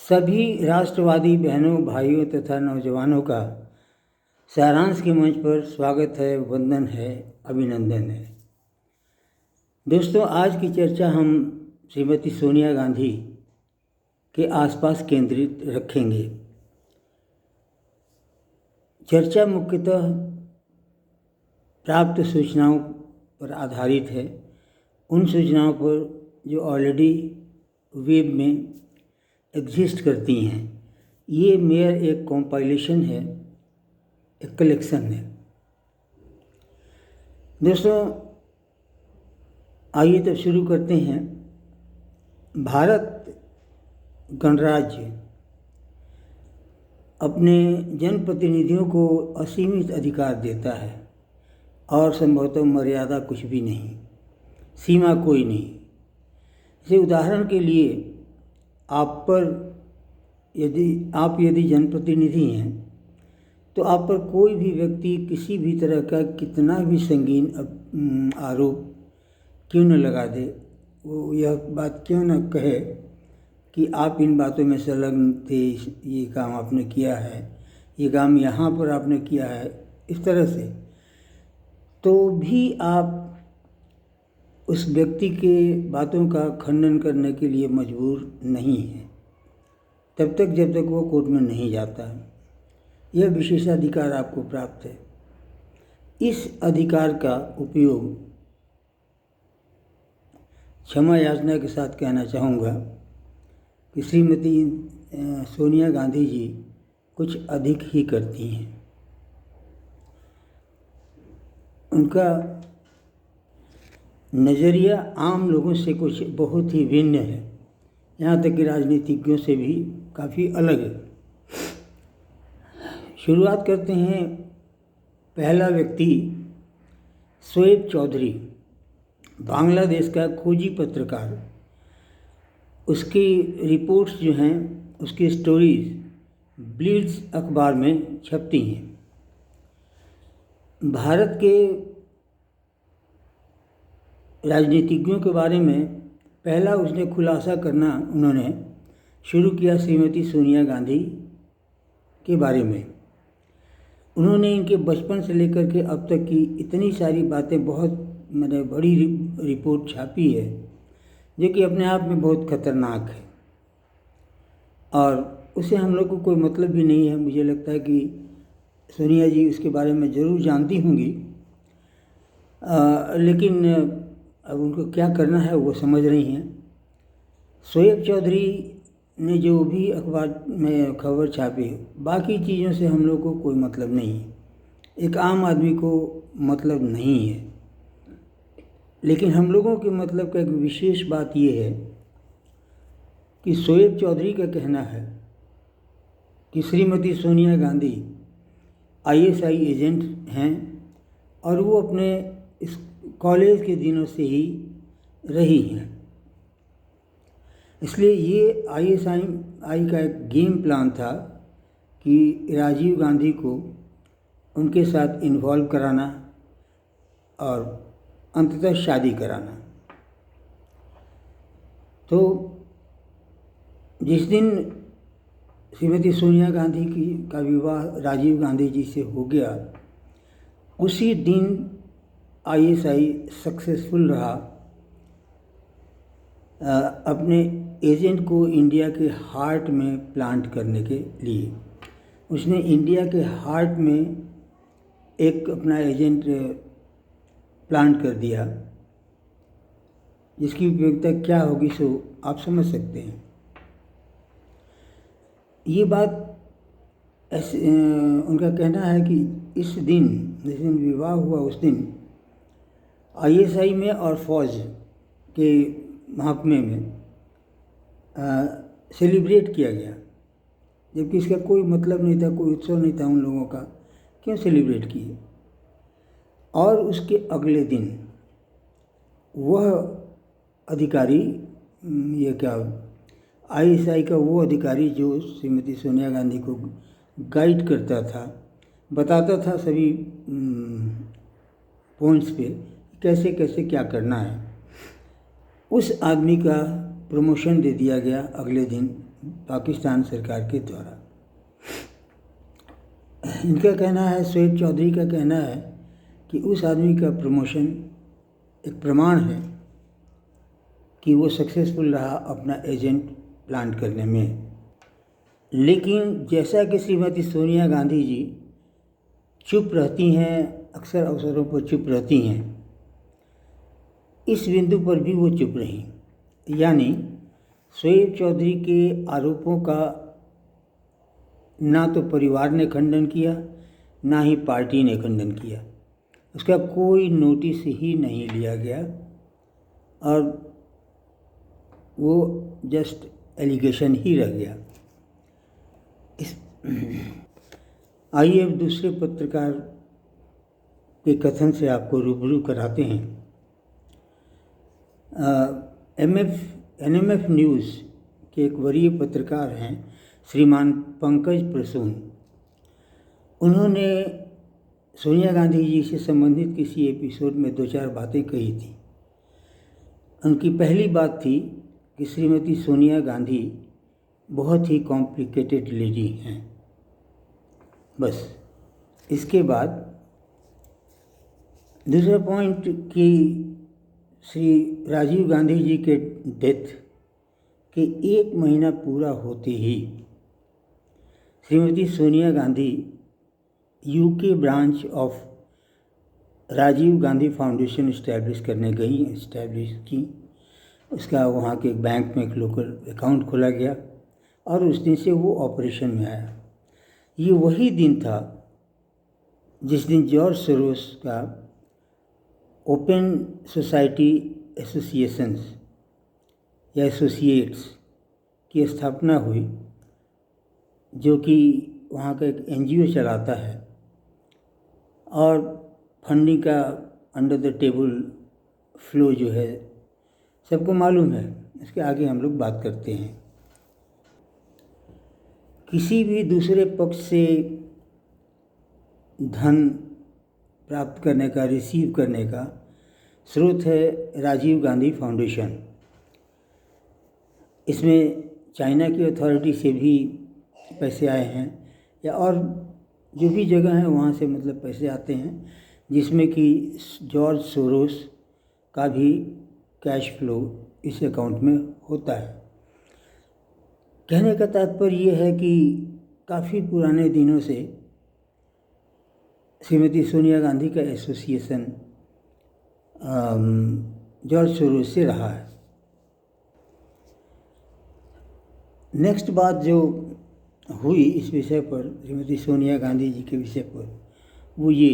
सभी राष्ट्रवादी बहनों, भाइयों तथा नौजवानों का सारांश के मंच पर स्वागत है, वंदन है, अभिनंदन है। दोस्तों, आज की चर्चा हम श्रीमती सोनिया गांधी के आसपास केंद्रित रखेंगे। चर्चा मुख्यतः प्राप्त सूचनाओं पर आधारित है, उन सूचनाओं पर जो ऑलरेडी वेब में एग्जिस्ट करती हैं। ये मेयर एक कॉम्पाइलेशन है, एक कलेक्शन है। दोस्तों, आइए तब शुरू करते हैं। भारत गणराज्य अपने जनप्रतिनिधियों को असीमित अधिकार देता है और संभवतः मर्यादा कुछ भी नहीं, सीमा कोई नहीं। जैसे उदाहरण के लिए यदि जनप्रतिनिधि हैं तो आप पर कोई भी व्यक्ति किसी भी तरह का कितना भी संगीन आरोप क्यों न लगा दे, वो यह बात क्यों न कहे कि आप इन बातों में संलग्न थे, ये काम आपने किया है, ये काम यहाँ पर आपने किया है, इस तरह से, तो भी आप उस व्यक्ति के बातों का खंडन करने के लिए मजबूर नहीं है, तब तक जब तक वो कोर्ट में नहीं जाता है। यह विशेषाधिकार आपको प्राप्त है। इस अधिकार का उपयोग, क्षमा याचना के साथ कहना चाहूँगा कि श्रीमती सोनिया गांधी जी कुछ अधिक ही करती हैं। उनका नज़रिया आम लोगों से कुछ बहुत ही भिन्न है, यहाँ तक कि राजनीतिज्ञों से भी काफ़ी अलग है। शुरुआत करते हैं। पहला व्यक्ति शोएब चौधरी, बांग्लादेश का खोजी पत्रकार। उसकी रिपोर्ट्स जो हैं, उसकी स्टोरीज ब्लिट्ज अखबार में छपती हैं। भारत के राजनीतिज्ञों के बारे में पहला उसने खुलासा करना उन्होंने शुरू किया श्रीमती सोनिया गांधी के बारे में। उन्होंने इनके बचपन से लेकर के अब तक की इतनी सारी बातें, बहुत बड़ी रिपोर्ट छापी है, जो कि अपने आप में बहुत खतरनाक है और उससे हम लोग को कोई मतलब भी नहीं है। मुझे लगता है कि सोनिया जी उसके बारे में ज़रूर जानती होंगी, लेकिन अब उनको क्या करना है वो समझ रही हैं। शोएब चौधरी ने जो भी अखबार में खबर छापी, बाकी चीज़ों से हम लोग को कोई मतलब नहीं है, एक आम आदमी को मतलब नहीं है। लेकिन हम लोगों के मतलब का एक विशेष बात ये है कि शोएब चौधरी का कहना है कि श्रीमती सोनिया गांधी ISI एजेंट हैं और वो अपने इस कॉलेज के दिनों से ही रही हैं। इसलिए ये ISI का एक गेम प्लान था कि राजीव गांधी को उनके साथ इन्वॉल्व कराना और अंततः शादी कराना। तो जिस दिन श्रीमती सोनिया गांधी का विवाह राजीव गांधी जी से हो गया, उसी दिन ISI सक्सेसफुल रहा अपने एजेंट को इंडिया के हार्ट में प्लांट करने के लिए। उसने इंडिया के हार्ट में एक अपना एजेंट प्लांट कर दिया, जिसकी उपयोगिता क्या होगी सो आप समझ सकते हैं। ये बात ऐसे उनका कहना है कि इस दिन, जिस दिन विवाह हुआ, उस दिन ISI में और फौज के महकमे में सेलिब्रेट किया गया, जबकि इसका कोई मतलब नहीं था, कोई उत्सव नहीं था उन लोगों का। क्यों सेलिब्रेट किए? और उसके अगले दिन वह अधिकारी, ये क्या, ISI का वो अधिकारी जो श्रीमती सोनिया गांधी को गाइड करता था, बताता था सभी पॉइंट्स पे कैसे कैसे क्या करना है, उस आदमी का प्रमोशन दे दिया गया अगले दिन पाकिस्तान सरकार के द्वारा। इनका कहना है, शोएब चौधरी का कहना है कि उस आदमी का प्रमोशन एक प्रमाण है कि वो सक्सेसफुल रहा अपना एजेंट प्लांट करने में। लेकिन जैसा कि श्रीमती सोनिया गांधी जी चुप रहती हैं, अक्सर अवसरों पर चुप रहती हैं, इस बिंदु पर भी वो चुप रहीं। यानी शोएब चौधरी के आरोपों का ना तो परिवार ने खंडन किया, ना ही पार्टी ने खंडन किया, उसका कोई नोटिस ही नहीं लिया गया और वो जस्ट एलिगेशन ही रह गया। आइए अब दूसरे पत्रकार के कथन से आपको रूबरू कराते हैं। एनएमएफ न्यूज़ के एक वरीय पत्रकार हैं श्रीमान पंकज प्रसून। उन्होंने सोनिया गांधी जी से संबंधित किसी एपिसोड में 2-4 बातें कही थी। उनकी पहली बात थी कि श्रीमती सोनिया गांधी बहुत ही कॉम्प्लिकेटेड लेडी हैं। बस इसके बाद दूसरा पॉइंट कि श्री राजीव गांधी जी के डेथ के 1 महीना पूरा होते ही Shrimati Sonia Gandhi UK branch of Rajiv Gandhi foundation establish की। उसका वहाँ के बैंक में एक लोकल अकाउंट खोला गया और उस दिन से वो ऑपरेशन में आया। ये वही दिन था जिस दिन जॉर्ज सोरोस का ओपन सोसाइटी एसोसिएशंस या एसोसिएट्स की स्थापना हुई, जो कि वहाँ का एक एनजीओ चलाता है और फंडिंग का अंडर द टेबल फ्लो जो है सबको मालूम है। इसके आगे हम लोग बात करते हैं। किसी भी दूसरे पक्ष से धन प्राप्त करने का, रिसीव करने का स्रोत है राजीव गांधी फाउंडेशन। इसमें चाइना की अथॉरिटी से भी पैसे आए हैं या और जो भी जगह है वहाँ से मतलब पैसे आते हैं, जिसमें कि जॉर्ज सोरोस का भी कैश फ्लो इस अकाउंट में होता है। कहने का तात्पर्य यह है कि काफ़ी पुराने दिनों से श्रीमती सोनिया गांधी का एसोसिएशन जॉर्ज सोरोस से रहा है। नेक्स्ट बात जो हुई इस विषय पर, श्रीमती सोनिया गांधी जी के विषय पर, वो ये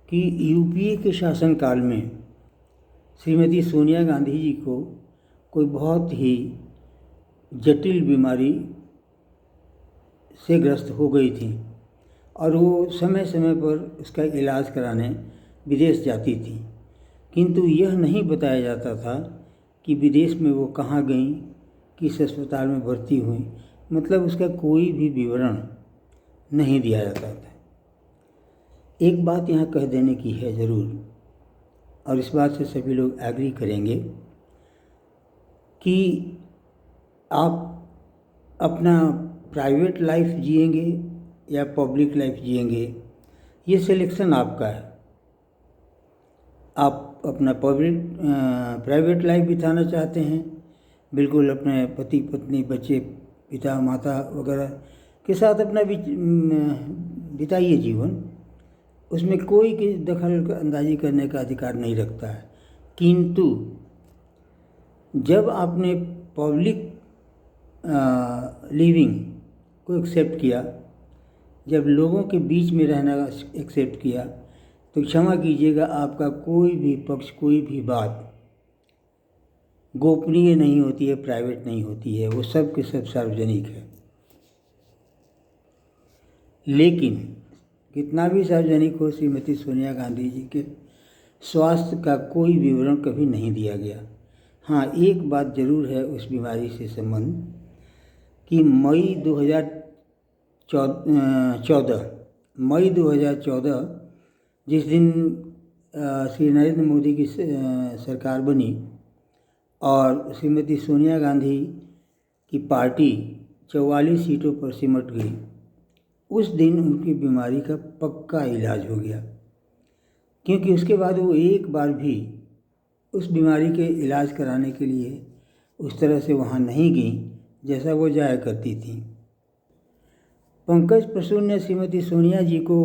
कि यूपीए के शासनकाल में श्रीमती सोनिया गांधी जी को कोई बहुत ही जटिल बीमारी से ग्रस्त हो गई थी और वो समय समय पर उसका इलाज कराने विदेश जाती थी, किंतु यह नहीं बताया जाता था कि विदेश में वो कहाँ गईं, किस अस्पताल में भर्ती हुई, मतलब उसका कोई भी विवरण नहीं दिया जाता था। एक बात यहाँ कह देने की है ज़रूर, और इस बात से सभी लोग एग्री करेंगे कि आप अपना प्राइवेट लाइफ जिएंगे या पब्लिक लाइफ जिएंगे, ये सिलेक्शन आपका है। आप अपना प्राइवेट लाइफ बिताना चाहते हैं, बिल्कुल अपने पति पत्नी बच्चे पिता माता वगैरह के साथ अपना बिताइए जीवन, उसमें कोई दखल अंदाजी करने का अधिकार नहीं रखता है। किंतु जब आपने पब्लिक लिविंग को एक्सेप्ट किया, जब लोगों के बीच में रहना एक्सेप्ट किया, तो क्षमा कीजिएगा, आपका कोई भी पक्ष, कोई भी बात गोपनीय नहीं होती है, प्राइवेट नहीं होती है, वो सब के सब सार्वजनिक है। लेकिन कितना भी सार्वजनिक हो, श्रीमती सोनिया गांधी जी के स्वास्थ्य का कोई विवरण कभी नहीं दिया गया। हाँ, एक बात ज़रूर है उस बीमारी से संबंध कि मई 2014 जिस दिन श्री नरेंद्र मोदी की सरकार बनी और श्रीमती सोनिया गांधी कि पार्टी 44 सीटों पर सिमट गई, उस दिन उनकी बीमारी का पक्का इलाज हो गया, क्योंकि उसके बाद वो एक बार भी उस बीमारी के इलाज कराने के लिए उस तरह से वहाँ नहीं गई जैसा वो जाया करती थी। पंकज प्रसून ने श्रीमती सोनिया जी को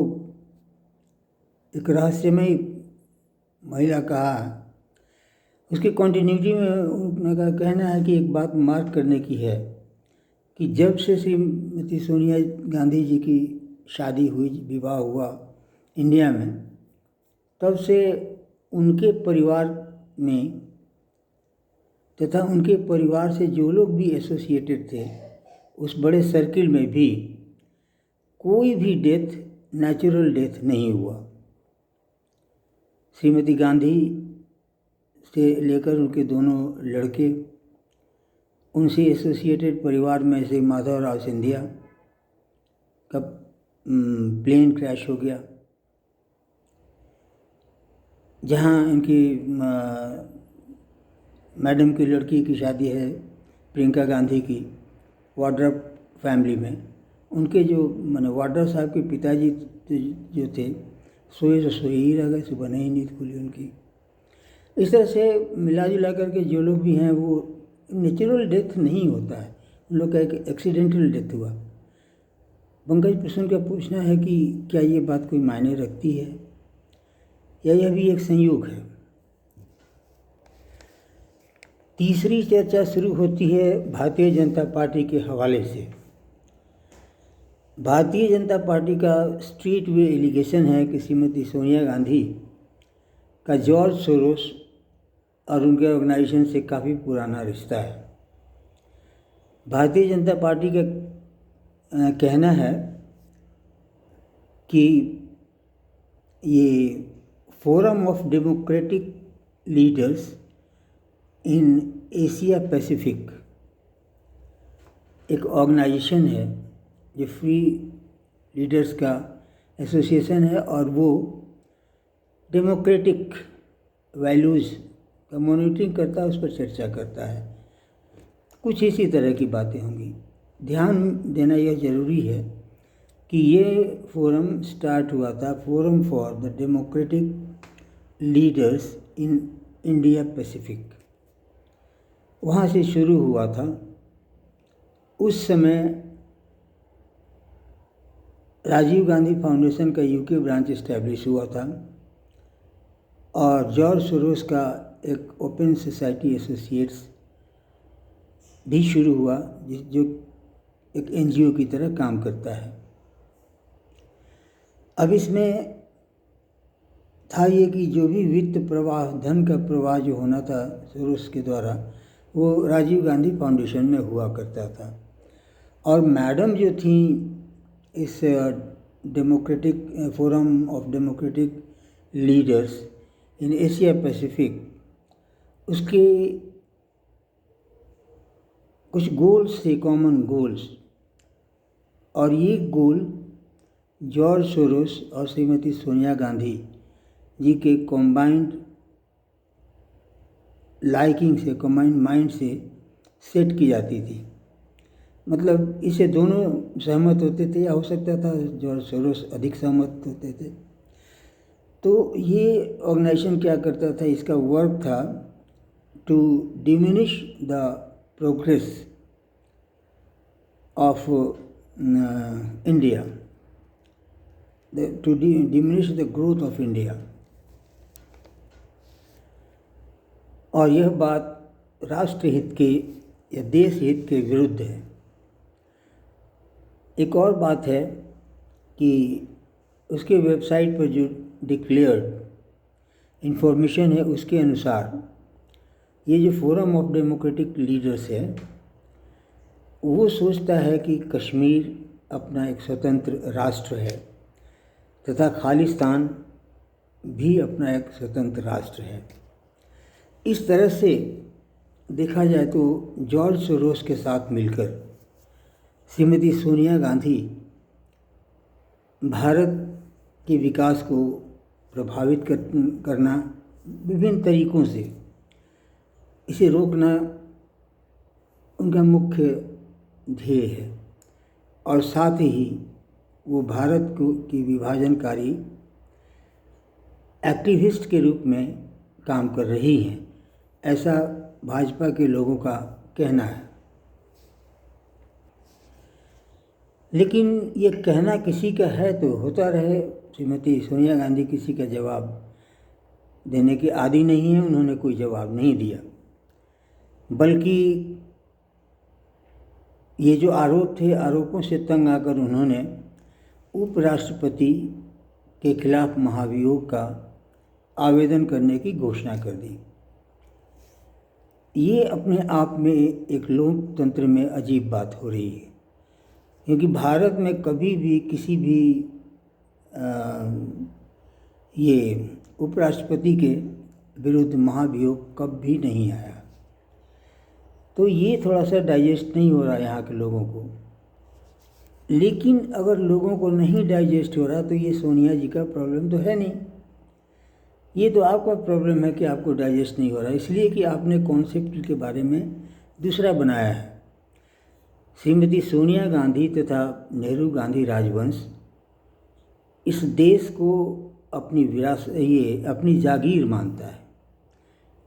एक रहस्यमयी महिला कहा। उसकी कॉन्टिन्यूटी में उनका कहना है कि एक बात मार्क करने की है कि जब से श्रीमती सोनिया गांधी जी की शादी हुई, विवाह हुआ इंडिया में, तब से उनके परिवार में तथा उनके परिवार से जो लोग भी एसोसिएटेड थे उस बड़े सर्किल में भी कोई भी डेथ, नेचुरल डेथ नहीं हुआ। श्रीमती गांधी से लेकर उनके दोनों लड़के, उनसे एसोसिएटेड परिवार में से माधवराव सिंधिया का प्लेन क्रैश हो गया, जहाँ इनकी मैडम की लड़की की शादी है प्रियंका गांधी की वाड्रा फैमिली में। उनके जो वाड्रा साहब के पिताजी जो थे सोए तो सोए ही रह गए, सुबह नहीं नींद खुली उनकी। इस तरह से मिला जुला करके जो लोग भी हैं वो नेचुरल डेथ नहीं होता है, उन लोग का एक एक्सीडेंटल डेथ हुआ। पंकज प्रसून का पूछना है कि क्या ये बात कोई मायने रखती है या यह भी एक संयोग है। तीसरी चर्चा शुरू होती है भारतीय जनता पार्टी के हवाले से। भारतीय जनता पार्टी का स्ट्रीट वे एलिगेशन है कि श्रीमती सोनिया गांधी का जॉर्ज सोरोस और उनके ऑर्गेनाइजेशन से काफ़ी पुराना रिश्ता है। भारतीय जनता पार्टी का कहना है कि ये forum of democratic leaders in Asia Pacific एक ऑर्गेनाइजेशन है जो फ्री लीडर्स का एसोसिएशन है, और वो डेमोक्रेटिक वैल्यूज़ का मॉनिटरिंग करता है, उस पर चर्चा करता है। कुछ इसी तरह की बातें होंगी। ध्यान देना यह ज़रूरी है कि ये फोरम स्टार्ट हुआ था forum for the democratic leaders in India Pacific, वहाँ से शुरू हुआ था। उस समय राजीव गांधी फाउंडेशन का यूके ब्रांच इस्टेब्लिश हुआ था और जॉर्ज सोरोस का एक ओपन सोसाइटी एसोसिएट्स भी शुरू हुआ जो एक एनजीओ की तरह काम करता है। अब इसमें था ये कि जो भी वित्त प्रवाह, धन का प्रवाह जो होना था सोरोस के द्वारा, वो राजीव गांधी फाउंडेशन में हुआ करता था। और मैडम जो थी इस democratic forum of democratic leaders in Asia Pacific, उसके कुछ गोल्स थे, कॉमन गोल्स, और ये गोल जॉर्ज सोरोस और श्रीमती सोनिया गांधी जी के कॉम्बाइंड लाइकिंग से, कॉम्बाइंड माइंड से सेट की जाती थी। मतलब इसे दोनों सहमत होते थे, या हो सकता था जॉर्ज सोरोस अधिक सहमत होते थे। तो ये ऑर्गेनाइजेशन क्या करता था, इसका वर्क था to diminish the progress of India, to diminish the growth of India. और यह बात राष्ट्रहित के या देश हित के विरुद्ध है। एक और बात है कि उसके वेबसाइट पर जो डिक्लेयर्ड इंफॉर्मेशन है उसके अनुसार ये जो फोरम ऑफ डेमोक्रेटिक लीडर्स है वो सोचता है कि कश्मीर अपना एक स्वतंत्र राष्ट्र है तथा खालिस्तान भी अपना एक स्वतंत्र राष्ट्र है। इस तरह से देखा जाए तो जॉर्ज सोरोस के साथ मिलकर श्रीमती सोनिया गांधी भारत के विकास को प्रभावित करना विभिन्न तरीक़ों से, इसे रोकना उनका मुख्य ध्येय है और साथ ही वो भारत को की विभाजनकारी एक्टिविस्ट के रूप में काम कर रही हैं, ऐसा भाजपा के लोगों का कहना है। लेकिन ये कहना किसी का है तो होता रहे। श्रीमती सोनिया गांधी किसी का जवाब देने के आदी नहीं है, उन्होंने कोई जवाब नहीं दिया, बल्कि ये जो आरोप थे, आरोपों से तंग आकर उन्होंने उपराष्ट्रपति के खिलाफ महाभियोग का आवेदन करने की घोषणा कर दी। ये अपने आप में एक लोकतंत्र में अजीब बात हो रही है, क्योंकि भारत में कभी भी किसी भी ये उपराष्ट्रपति के विरुद्ध महाभियोग कभी नहीं आया। तो ये थोड़ा सा डाइजेस्ट नहीं हो रहा यहाँ के लोगों को। लेकिन अगर लोगों को नहीं डाइजेस्ट हो रहा तो ये सोनिया जी का प्रॉब्लम तो है नहीं, ये तो आपका प्रॉब्लम है कि आपको डाइजेस्ट नहीं हो रहा, इसलिए कि आपने कॉन्सेप्ट के बारे में दूसरा बनाया है। श्रीमती सोनिया गांधी तथा नेहरू गांधी राजवंश इस देश को अपनी विरासत, ये अपनी जागीर मानता है।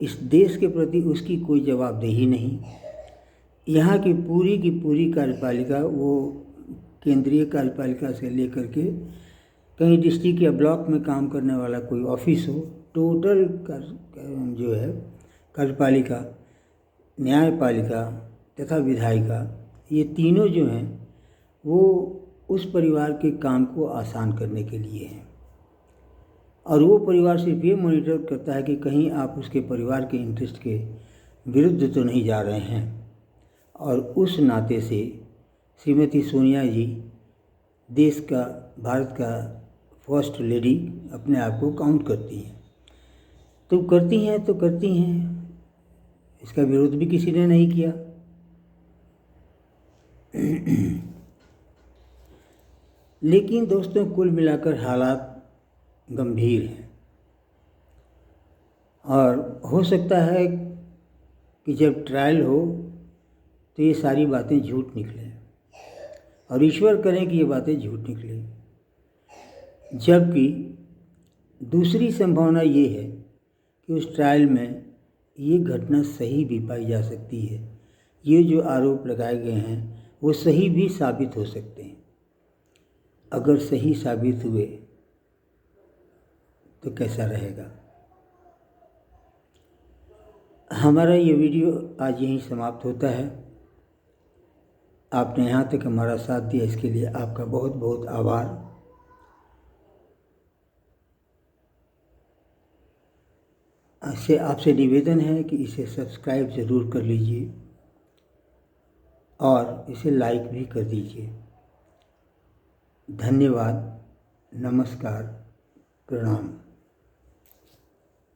इस देश के प्रति उसकी कोई जवाबदेही नहीं। यहाँ की पूरी कार्यपालिका, वो केंद्रीय कार्यपालिका से लेकर के कहीं डिस्ट्रिक्ट या ब्लॉक में काम करने वाला कोई ऑफिस हो, टोटल जो है कार्यपालिका, न्यायपालिका तथा विधायिका, ये तीनों जो हैं वो उस परिवार के काम को आसान करने के लिए हैं। और वो परिवार सिर्फ ये मॉनिटर करता है कि कहीं आप उसके परिवार के इंटरेस्ट के विरुद्ध तो नहीं जा रहे हैं। और उस नाते से श्रीमती सोनिया जी देश का, भारत का फर्स्ट लेडी अपने आप को काउंट करती हैं। तो करती हैं, इसका विरोध भी किसी ने नहीं किया। लेकिन दोस्तों, कुल मिलाकर हालात गंभीर हैं और हो सकता है कि जब ट्रायल हो तो ये सारी बातें झूठ निकलें, और ईश्वर करें कि ये बातें झूठ निकलें। जबकि दूसरी संभावना ये है कि उस ट्रायल में ये घटना सही भी पाई जा सकती है। ये जो आरोप लगाए गए हैं वो सही भी साबित हो सकते हैं। अगर सही साबित हुए तो कैसा रहेगा। हमारा ये वीडियो आज यहीं समाप्त होता है। आपने यहाँ तक हमारा साथ दिया, इसके लिए आपका बहुत बहुत आभार। आपसे निवेदन है कि इसे सब्सक्राइब ज़रूर कर लीजिए और इसे लाइक भी कर दीजिए। धन्यवाद, नमस्कार, प्रणाम।